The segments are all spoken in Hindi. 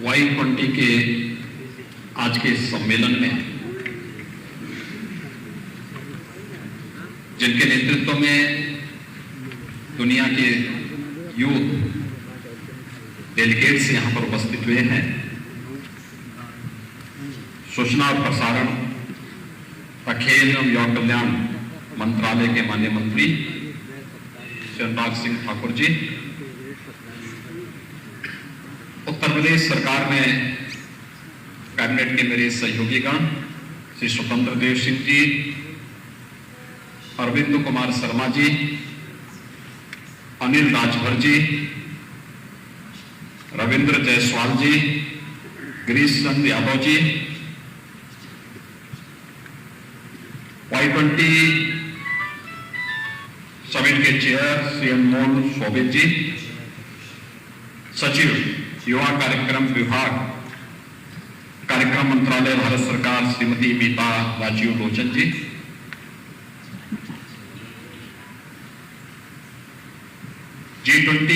Y20 के आज के सम्मेलन में जिनके नेतृत्व में दुनिया के यूथ डेलीगेट्स यहां पर उपस्थित हुए हैं, सूचना और प्रसारण तथा खेल एवं युवा कल्याण मंत्रालय के माननीय मंत्री श्री अनुराग सिंह ठाकुर जी, उत्तर प्रदेश सरकार में कैबिनेट के मेरे सहयोगीगण श्री स्वतंत्र देव सिंह जी, अरविंद कुमार शर्मा जी, अनिल राजभर जी, रविंद्र जायसवाल जी, गिरीश चंद्र यादव जी, Y20 समिट के चेयर श्री अनमोल शोभित जी, सचिव युवा कार्यक्रम विभाग कार्यक्रम मंत्रालय भारत सरकार श्रीमती मीता राजीव लोचन जी, G20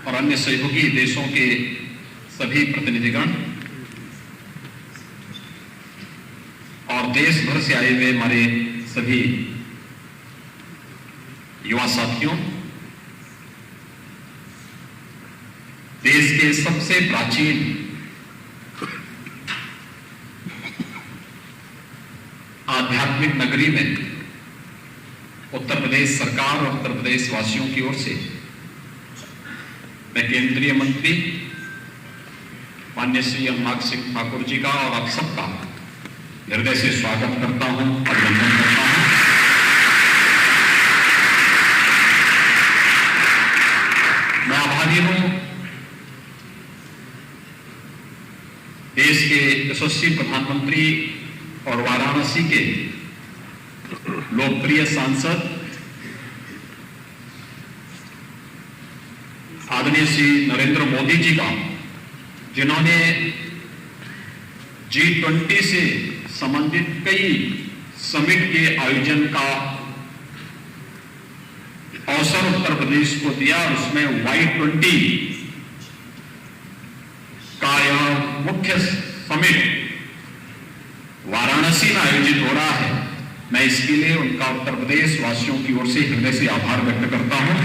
और अन्य सहयोगी देशों के सभी प्रतिनिधिगण और देश भर से आए हुए हमारे सभी युवा साथियों, देश के सबसे प्राचीन आध्यात्मिक नगरी में उत्तर प्रदेश सरकार और उत्तर प्रदेश वासियों की ओर से मैं केंद्रीय मंत्री माननीय श्री अनुराग सिंह ठाकुर जी का और आप सबका हृदय से स्वागत करता हूं, अभिनंदन करता हूं। मैं आभारी हूं देश के यशस्वी प्रधानमंत्री और वाराणसी के लोकप्रिय सांसद आदरणीय श्री नरेंद्र मोदी जी का, जिन्होंने G20 से संबंधित कई समिट के आयोजन का अवसर उत्तर प्रदेश को दिया। उसमें Y20 का यह मुख्य समिट वाराणसी में आयोजित हो रहा है। मैं इसके लिए उनका उत्तर प्रदेश वासियों की ओर से हृदय से आभार व्यक्त करता हूं।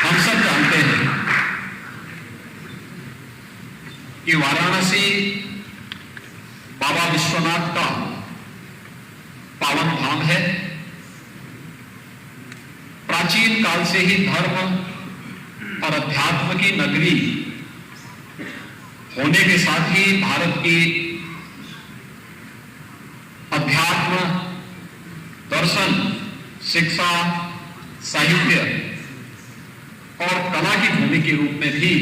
हम सब जानते हैं कि वाराणसी बाबा विश्वनाथ का पावन धाम है। प्राचीन काल से ही धर्म और अध्यात्म की नगरी होने के साथ ही भारत की अध्यात्म, दर्शन, शिक्षा, साहित्य और कला की भूमि के रूप में भी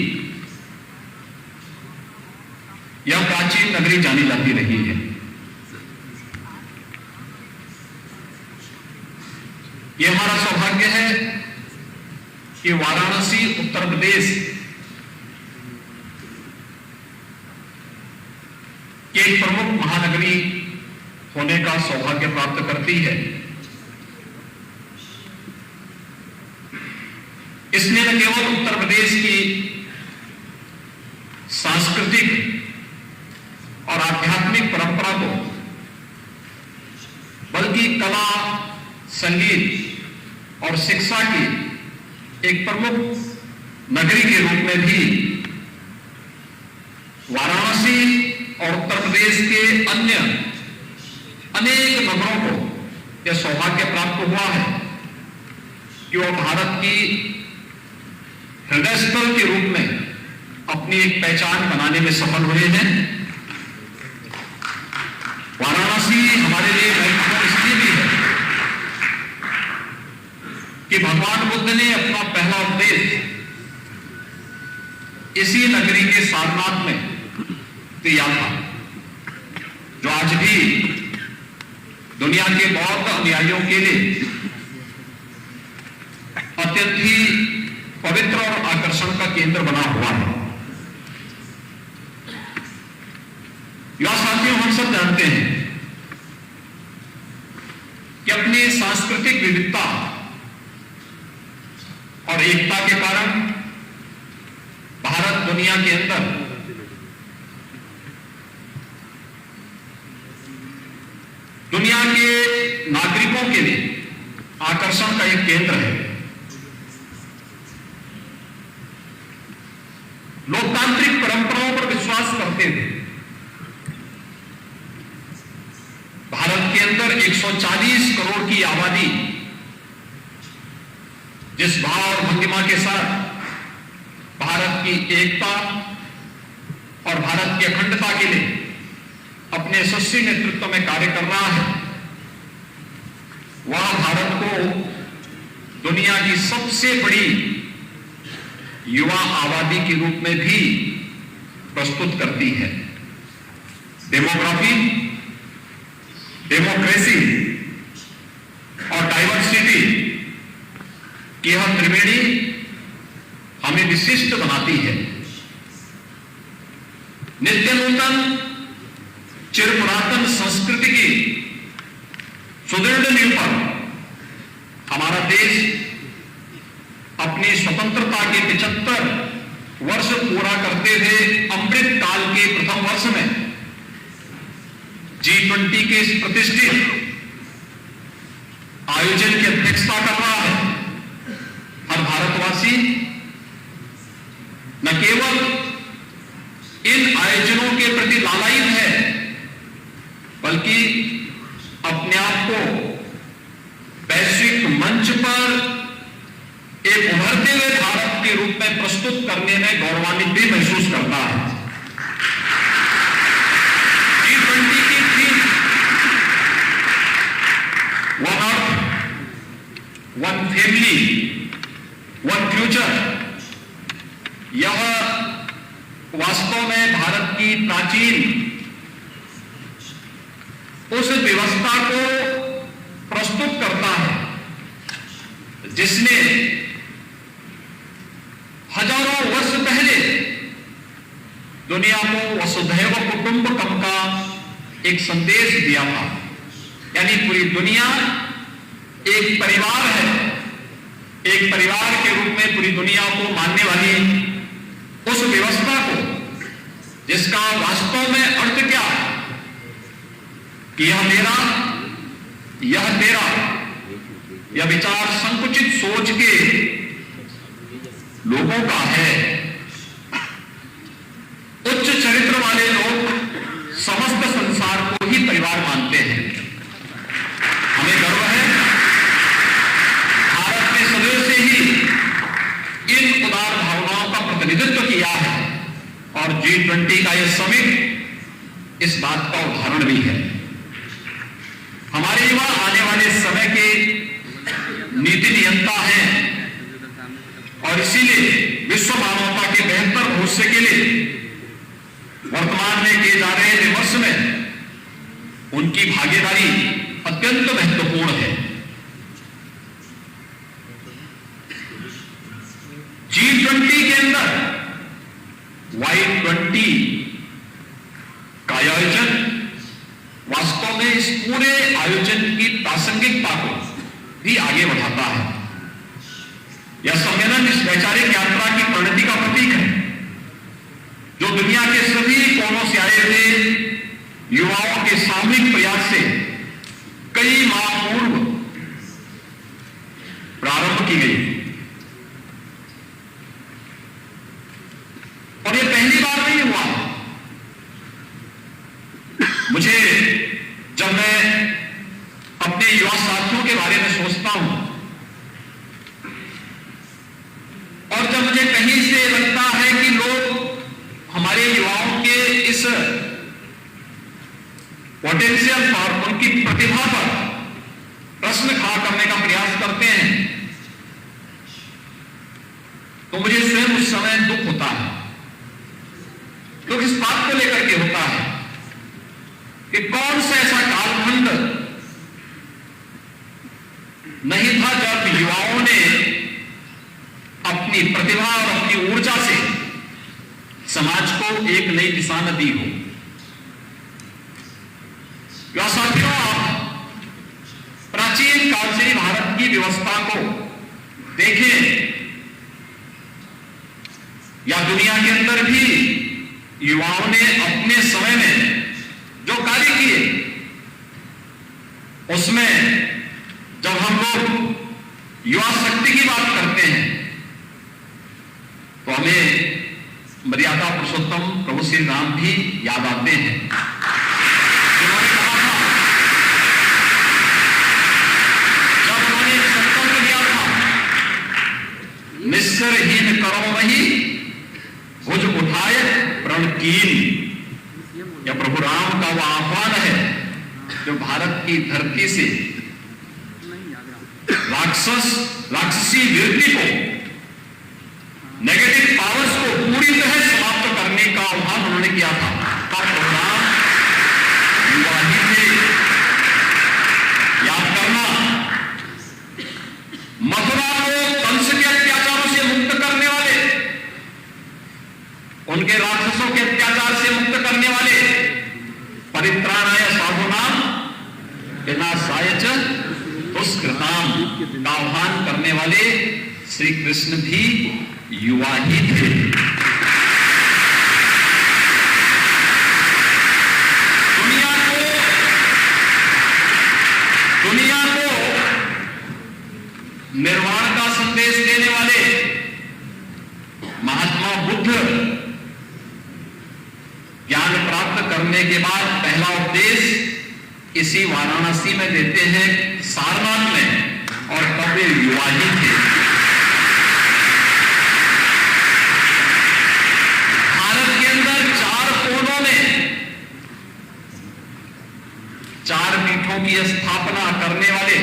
यह प्राचीन नगरी जानी जाती रही है। यह हमारा सौभाग्य है कि वाराणसी उत्तर प्रदेश की एक प्रमुख महानगरी होने का सौभाग्य प्राप्त करती है। इसने न केवल उत्तर प्रदेश की सांस्कृतिक और आध्यात्मिक परंपरा को, बल्कि कला, संगीत और शिक्षा की एक प्रमुख नगरी के रूप में भी वाराणसी और उत्तर प्रदेश के अन्य अनेक नगरों को यह सौभाग्य प्राप्त हुआ है कि वह भारत की हृदय स्थल के रूप में अपनी एक पहचान बनाने में सफल हुए हैं। वाराणसी हमारे लिए महत्वपूर्ण इसलिए भी है कि भगवान बुद्ध ने अपना पहला उपदेश इसी नगरी के सारनाथ में दिया था, जो आज भी दुनिया के बौद्ध अनुयायियों के लिए अत्यंत ही पवित्र और आकर्षण का केंद्र बना हुआ है। युवा साथियों, हम सब जानते हैं कि अपनी सांस्कृतिक विविधता और और एकता के कारण भारत दुनिया के अंदर दुनिया के नागरिकों के लिए आकर्षण का एक केंद्र है। लोकतांत्रिक परंपराओं पर विश्वास करते थे। भारत के अंदर 140 करोड़ की आबादी जिस भाव और भंगिमा के साथ भारत की एकता और भारत की अखंडता के लिए अपने यशस्वी नेतृत्व में कार्य कर रहा है, वह भारत को दुनिया की सबसे बड़ी युवा आबादी के रूप में भी प्रस्तुत करती है। डेमोग्राफी, डेमोक्रेसी और डाइवर्सिटी की यह त्रिवेणी हमें विशिष्ट बनाती है। नित्य नूतन चिर पुरातन संस्कृति की सुदृढ़ नींव पर हमारा देश अपनी स्वतंत्रता के 75 वर्ष पूरा करते हुए अमृत काल के प्रथम वर्ष में G20 के इस प्रतिष्ठित आयोजन की अध्यक्षता कर रहा है। हर भारतवासी न केवल इन आयोजनों के प्रति लालायित है, बल्कि अपने आप को वैश्विक मंच पर एक उभरते हुए भारत के रूप में प्रस्तुत करने में गौरवान्वित भी महसूस करता है। G20 की theme one earth, one family, one future, यह वास्तव में भारत की प्राचीन उस व्यवस्था को प्रस्तुत करता है जिसने हजारों वर्ष पहले दुनिया को वसुधैव कुटुंबकम का एक संदेश दिया था। यानी पूरी दुनिया एक परिवार है, एक परिवार के रूप में पूरी दुनिया को मानने वाली उस व्यवस्था को, जिसका वास्तव में अर्थ क्या कि यह मेरा, यह तेरा, यह विचार संकुचित सोच के लोगों का है। उच्च चरित्र वाले लोग समस्त संसार को ही परिवार मानते हैं। हमें गर्व है, भारत ने सदैव से ही इन उदार भावनाओं का प्रतिनिधित्व किया है और G20 का यह समिट इस बात का उदाहरण भी है। हमारे युवा आने वाले समय के नीति नियंता हैं और इसीलिए विश्व मानवता के बेहतर भविष्य के लिए वर्तमान में किए जा रहे विमर्श में उनकी भागीदारी अत्यंत महत्वपूर्ण है। G20 के अंदर Y20 का आयोजन वास्तव में इस पूरे आयोजन की प्रासंगिकता को भी आगे बढ़ाता है। यह सम्मेलन इस वैचारिक यात्रा की प्रगति का प्रतीक है, जो दुनिया के सभी कोनों से आए हुए युवाओं के सामूहिक प्रयास से कई माह पूर्व प्रारंभ की गई और यह पहली बार नहीं हुआ। मुझे जब मैं अपने युवा साथियों के बारे में सोचता हूं और जब मुझे कहीं से लगता है कि लोग हमारे युवाओं के इस पोटेंशियल पर, उनकी प्रतिभा पर प्रश्न खड़ा करने का प्रयास करते हैं, तो मुझे स्वयं उस समय दुख होता है। दुख इस बात को लेकर के होता है कि कौन सा ऐसा कालखंड नहीं था जब युवाओं ने अपनी प्रतिभा और अपनी ऊर्जा से समाज को एक नई दिशा न दी हो। युवा साथियों, आप प्राचीन काल से भारत की व्यवस्था को देखें या दुनिया के अंदर भी युवाओं ने अपने समय में जो कार्य किए, उसमें जब हम लोग युवा शक्ति की बात करते हैं तो हमें मर्यादा पुरुषोत्तम प्रभु श्री राम भी याद आते हैं। उन्होंने कहा था, जब उन्होंने संकल्प लिया था, निस्सरहीन करो वही भुज उठाए प्रण कीन, यह प्रभु राम का वह आह्वान है जो भारत की धरती से राक्षसी वृत्ति को, नेगेटिव पावर्स को पूरी तरह समाप्त करने का आह्वान उन्होंने किया था। का प्रोग्राम युवा ही थे। याद करना, मथुरा को कंस के अत्याचारों से मुक्त करने वाले, उनके राक्षसों के अत्याचार से मुक्त करने वाले, परित्राणाय साधूनाम विनाशाय च दुष्कृताम का आह्वान करने वाले श्री कृष्ण भी युवा ही थे। दुनिया को निर्वाण का संदेश देने वाले महात्मा बुद्ध ज्ञान प्राप्त करने के बाद पहला उपदेश इसी वाराणसी में देते हैं, सारनाथ में, और तब वे युवा ही थे। भारत के अंदर 4 कोनों में 4 पीठों की स्थापना करने वाले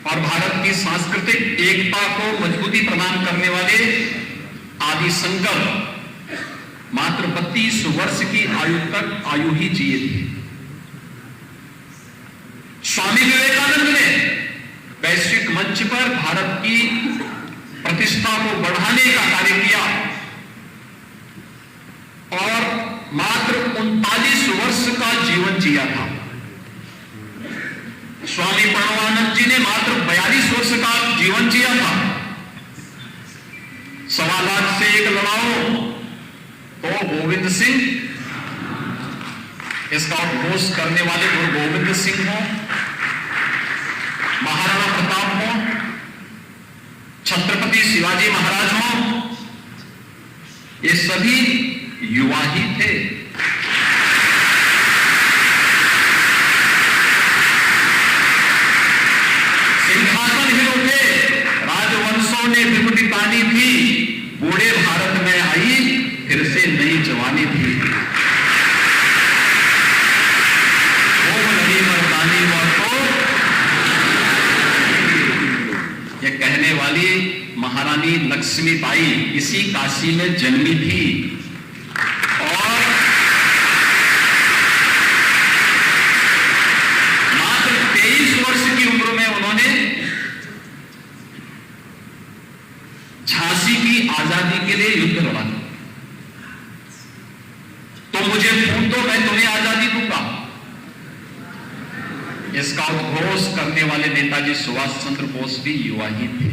और भारत की सांस्कृतिक एकता को मजबूती प्रदान करने वाले आदि संगम मात्र 32 वर्ष की आयु ही जिए थे। स्वामी विवेकानंद ने वैश्विक मंच पर भारत की प्रतिष्ठा को बढ़ाने का कार्य किया और मात्र 39 वर्ष का जीवन जिया था। स्वामी प्रणवानंद जी ने मात्र 42 वर्ष का जीवन जिया था। 1.25 लाख से एक लड़ाओ तो गोविंद सिंह, इसका उद्घोष करने वाले गुरु गोविंद सिंह हो, महाराणा प्रताप हो, छत्रपति शिवाजी महाराज हो, ये सभी युवा ही थे। सिंहासन हिल उठे, राजवंशों ने विभूति तानी थी, बूढ़े भारत में आई फिर से नई जवानी थी। ये कहने वाली महारानी लक्ष्मीबाई इसी काशी में जन्मी थी और मात्र 23 वर्ष की उम्र में उन्होंने झांसी की आजादी के लिए युद्ध लड़ा। तो मुझे खून दो, मैं तुम्हें आजादी दूंगा। इसका उद्घोष करने वाले नेताजी सुभाष चंद्र बोस भी युवा ही थे।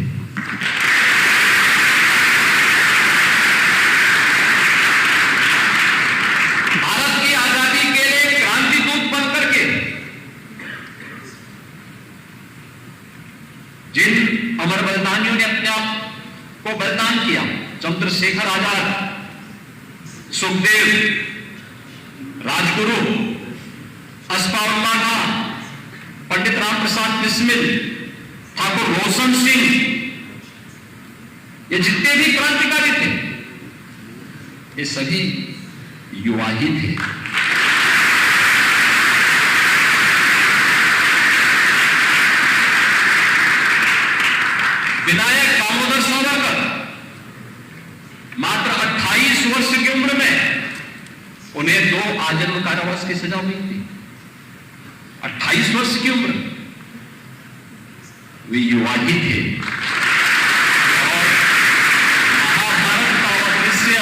भारत की आजादी के लिए क्रांति दूत बनकर के जिन अमर बलिदानियों ने अपने आप को बलिदान किया, चंद्रशेखर आजाद, सुखदेव, राजगुरु, अस्फाउल्लाह खां, पंडित राम प्रसाद बिस्मिल, ठाकुर रोशन सिंह, ये जितने भी क्रांतिकारी थे ये सभी युवा ही थे। विनायक दामोदर सावरकर मात्र 28 वर्ष की उम्र में उन्हें 2 आजीवन कारावास की सजा हुई थी। 28 वर्ष की उम्र, वे युवा ही थे। और महाभारत का वह दृश्य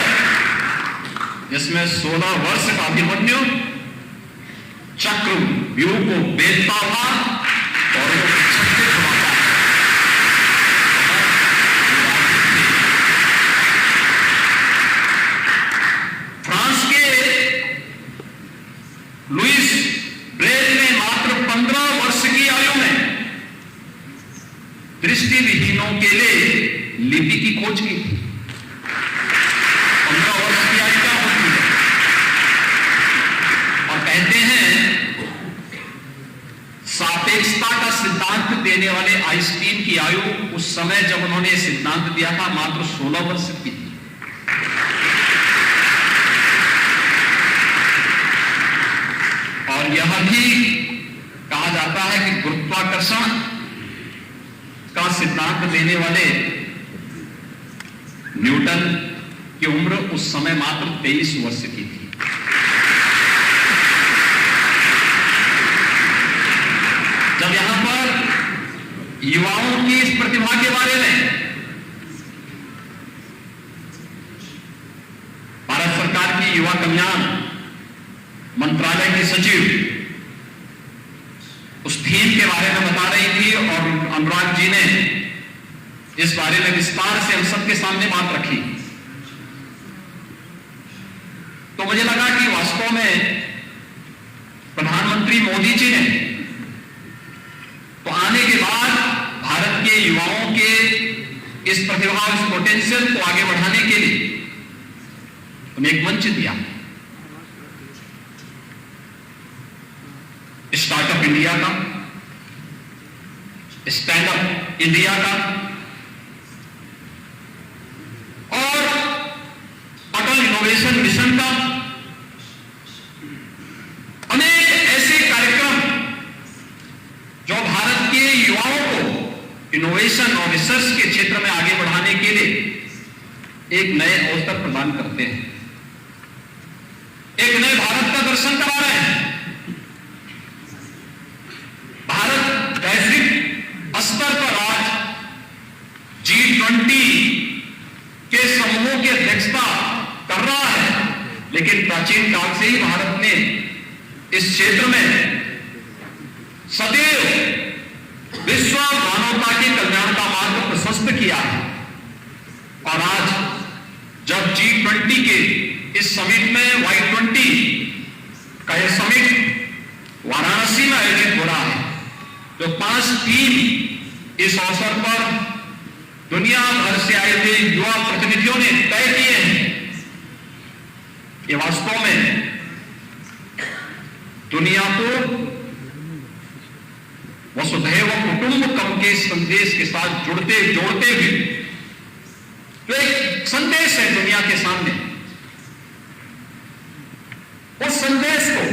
जिसमें 16 वर्ष का अभिमन्यु चक्र व्यूह को बेचता हुआ और छक्के छुड़ाता। लिपि की खोज की थी। 15 वर्ष की आज क्या होती है। और कहते हैं सापेक्षता का सिद्धांत देने वाले आइंस्टीन की आयु उस समय जब उन्होंने सिद्धांत दिया था मात्र 16 वर्ष की थी। और यह भी कहा जाता है कि गुरुत्वाकर्षण का सिद्धांत देने वाले न्यूटन की उम्र उस समय मात्र 23 वर्ष की थी। जब यहां पर युवाओं की इस प्रतिभा के बारे में भारत सरकार की युवा कल्याण मंत्रालय की सचिव उस थीम के बारे में बता रही थी और अनुराग जी ने इस बारे में विस्तार से हम सबके सामने बात रखी, तो मुझे लगा कि वास्तव में प्रधानमंत्री मोदी जी ने तो आने के बाद भारत के युवाओं के इस प्रतिभा, इस पोटेंशियल को आगे बढ़ाने के लिए उन्हें एक मंच दिया। स्टार्टअप इंडिया का, स्टैंड अप इंडिया का और अटल इनोवेशन मिशन का, अनेक ऐसे कार्यक्रम जो भारत के युवाओं को इनोवेशन और रिसर्च के क्षेत्र में आगे बढ़ाने के लिए एक नए अवसर प्रदान करते हैं, एक नए भारत का दर्शन करा रहे हैं। भारत वैश्विक स्तर पर आज G20 के समूहों की अध्यक्षता कर रहा है, लेकिन प्राचीन काल से ही भारत ने इस क्षेत्र में सदैव विश्व मानवता के कल्याण का मार्ग प्रशस्त किया है। और आज जब G20 के इस समिट में Y20 का यह समिट वाराणसी में आयोजित हो रहा है, तो 5 टीम इस अवसर पर दुनिया भर से आए हुए युवा प्रतिनिधियों ने तय किए हैं। ये वास्तव में दुनिया को वसुधैव कुटुंबकम के संदेश के साथ जोड़ते हुए तो एक संदेश है दुनिया के सामने। उस संदेश को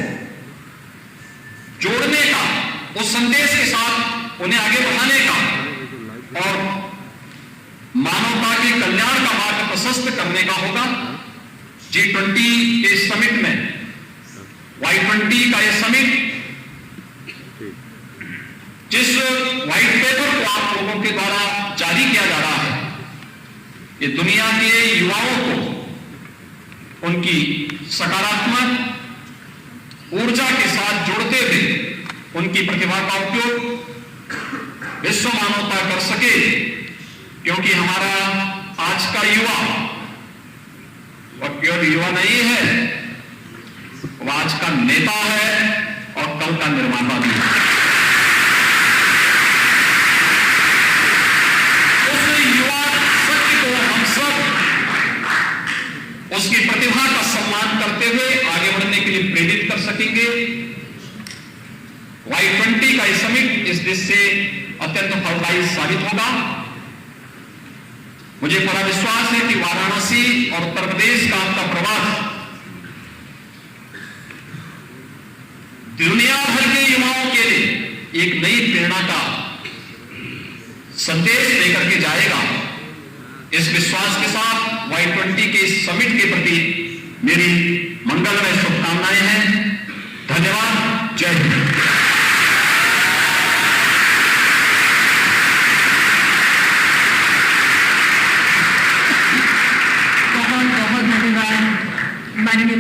जोड़ने का, उस संदेश के साथ उन्हें आगे बढ़ाने का और मानवता के कल्याण का मार्ग प्रशस्त करने का होगा। G20 के समिट में Y20 का यह समिट, जिस व्हाइट पेपर को आप लोगों के द्वारा जारी किया जा रहा है, ये दुनिया के युवाओं को उनकी सकारात्मक ऊर्जा के साथ जोड़ते हुए उनकी प्रतिभा का उपयोग विश्व मानवता कर सके, क्योंकि हमारा आज का युवा और केवल युवा नहीं है, वह आज का नेता है और कल का निर्माता भी है। उस युवा शक्ति को हम सब उसकी प्रतिभा का सम्मान करते हुए आगे बढ़ने के लिए प्रेरित कर सकेंगे। Y20 का यह समिट इस देश से अत्यंत फलदायी साबित होगा। मुझे पूरा विश्वास है कि वाराणसी और उत्तर प्रदेश का आपका प्रवास दुनिया भर के युवाओं के लिए एक नई प्रेरणा का संदेश लेकर के जाएगा। इस विश्वास के साथ Y20 के इस समिट के प्रति मेरी मंगलमय शुभकामनाएं हैं। धन्यवाद। जय हिंद। बहुत बहुत धन्यवाद माननीय